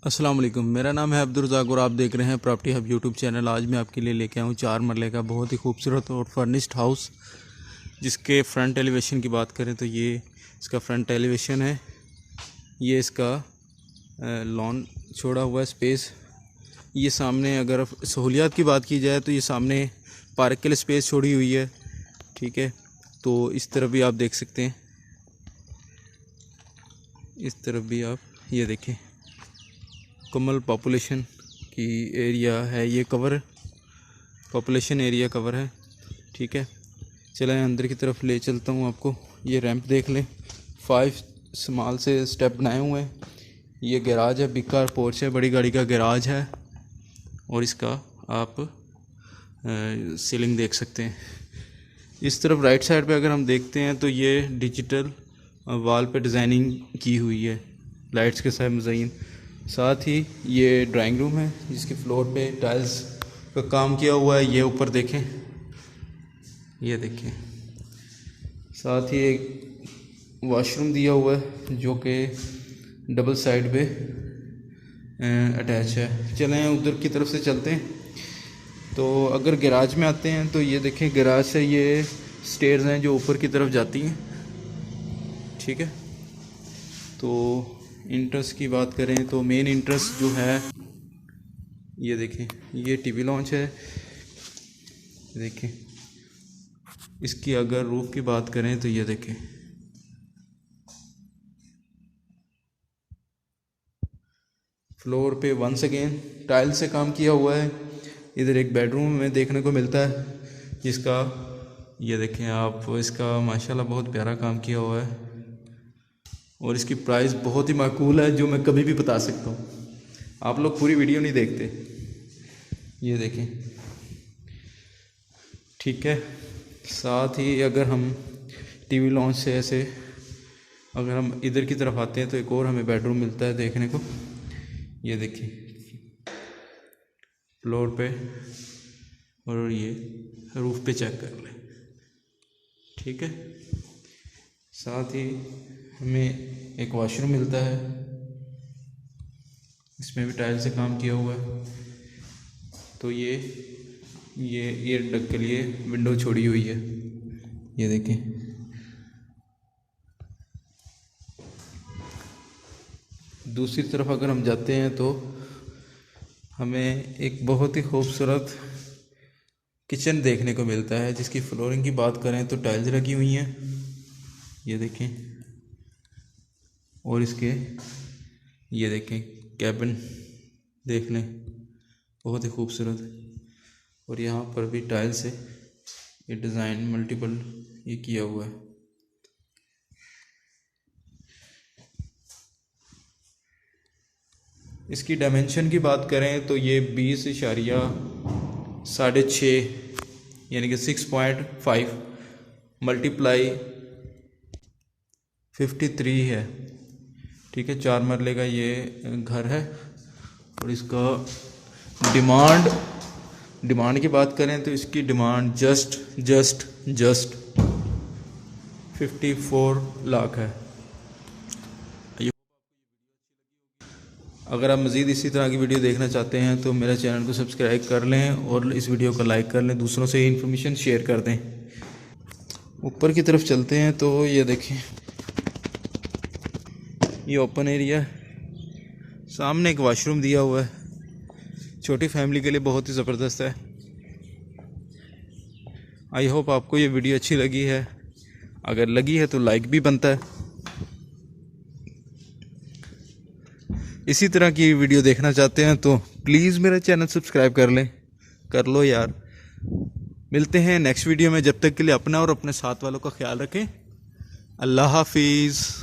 अस्सलाम वालेकुम। मेरा नाम है अब्दुल रज़ाक और आप देख रहे हैं प्रॉपर्टी हब यूट्यूब चैनल। आज मैं आपके लिए लेके आया हूँ 4 मरले का बहुत ही खूबसूरत और फर्निश्ड हाउस, जिसके फ्रंट एलिवेशन की बात करें तो ये इसका फ्रंट एलिवेशन है। ये इसका लॉन छोड़ा हुआ है, स्पेस। ये सामने अगर सहूलियात की बात की जाए तो ये सामने पार्क के लिए स्पेस छोड़ी हुई है, ठीक है। तो इस तरफ भी आप देख सकते हैं, इस तरफ भी आप ये देखें, मुकम्मल पॉपुलेशन की एरिया है, ये कवर पॉपुलेशन एरिया कवर है, ठीक है। चलें अंदर की तरफ ले चलता हूँ आपको। ये रैंप देख लें, 5 स्मॉल से स्टेप बनाए हुए हैं। ये गैराज है, बिग कार पोर्च है, बड़ी गाड़ी का गैराज है। और इसका आप सीलिंग देख सकते हैं। इस तरफ राइट साइड पे अगर हम देखते हैं तो ये डिजिटल वॉल पे डिज़ाइनिंग की हुई है, लाइट्स के साथ मुज़य्यन। साथ ही ये ड्राइंग रूम है, जिसके फ्लोर पे टाइल्स का काम किया हुआ है। ये ऊपर देखें, ये देखें। साथ ही एक वॉशरूम दिया हुआ है जो कि डबल साइड पे अटैच है। चलें उधर की तरफ से चलते हैं। तो अगर गैराज में आते हैं तो ये देखें, गैराज से ये स्टेयर्स हैं जो ऊपर की तरफ जाती हैं, ठीक है। तो इंट्रेंस की बात करें तो मेन इंट्रेंस जो है, ये देखें, ये टीवी लॉन्च है। देखें, इसकी अगर रूफ़ की बात करें तो ये देखें, फ्लोर पे वंस अगेन टाइल से काम किया हुआ है। इधर एक बेडरूम में देखने को मिलता है, जिसका ये देखें आप, इसका माशाल्लाह बहुत प्यारा काम किया हुआ है। और इसकी प्राइस बहुत ही माकूल है, जो मैं कभी भी बता सकता हूँ। आप लोग पूरी वीडियो नहीं देखते, ये देखें, ठीक है। साथ ही अगर हम टीवी लॉन्च से ऐसे अगर हम इधर की तरफ आते हैं तो एक और हमें बेडरूम मिलता है देखने को। ये देखिए फ्लोर पे, और ये रूफ पे चेक कर लें, ठीक है। साथ ही हमें एक वॉशरूम मिलता है, इसमें भी टाइल से काम किया हुआ है। तो ये एयर डक के लिए विंडो छोड़ी हुई है, ये देखें। दूसरी तरफ अगर हम जाते हैं तो हमें एक बहुत ही खूबसूरत किचन देखने को मिलता है, जिसकी फ्लोरिंग की बात करें तो टाइल्स लगी हुई हैं, ये देखें। और इसके ये देखें कैबिन देख लें, बहुत ही खूबसूरत। और यहाँ पर भी टाइल से ये डिज़ाइन मल्टीपल ये किया हुआ है। इसकी डायमेंशन की बात करें तो ये 20.6 यानी कि 6.5 मल्टीप्लाई 53 है, ठीक है। 4 मरले का ये घर है। और इसका डिमांड की बात करें तो इसकी डिमांड जस्ट 54 लाख है। अगर आप मज़ीद इसी तरह की वीडियो देखना चाहते हैं तो मेरे चैनल को सब्सक्राइब कर लें और इस वीडियो को लाइक कर लें, दूसरों से इन्फॉर्मेशन शेयर कर दें। ऊपर की तरफ चलते हैं तो ये देखें, ये ओपन एरिया, सामने एक वॉशरूम दिया हुआ है, छोटी फैमिली के लिए बहुत ही ज़बरदस्त है। आई होप आपको ये वीडियो अच्छी लगी है। अगर लगी है तो लाइक भी बनता है। इसी तरह की वीडियो देखना चाहते हैं तो प्लीज़ मेरा चैनल सब्सक्राइब कर लो यार। मिलते हैं नेक्स्ट वीडियो में, जब तक के लिए अपना और अपने साथ वालों का ख्याल रखें। अल्लाह हाफिज़।